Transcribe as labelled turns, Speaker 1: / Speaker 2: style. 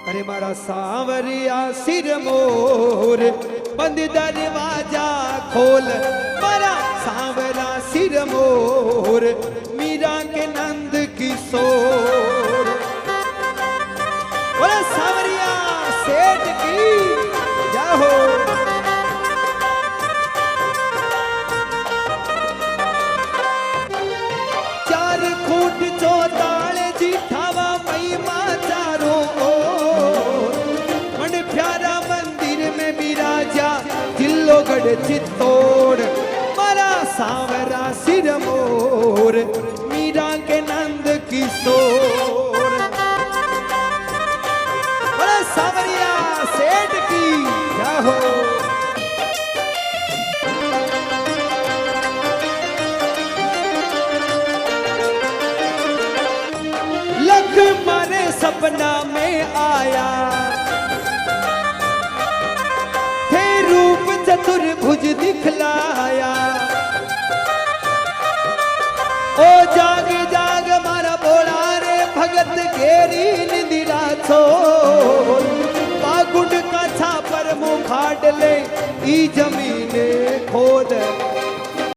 Speaker 1: अरे मारा सांवरिया सिर मोर बंद दरवाजा खोल मारा सांवरा सिर मोर मीरा के नंद किशोर बोला सांवरिया सेठ की जाहो चार खूट चौताल जीठावा महिमा चारों मन प्यारा मंदिर में विराजा जिल्लोगढ़ चित्तौड़ मारा सांवरा सिर मोर मीरा के नंद किशोर बोला सांवरिया सेठ की जाहो लख मारे सपना में आया थे रूप चतुर्भुज दिखलाया ओ जाग जाग मारा बोला रे भगत घेरी निंदिरा छोड़ पागुंड का छापर मुंह फाड़ ले ई जमीने खोद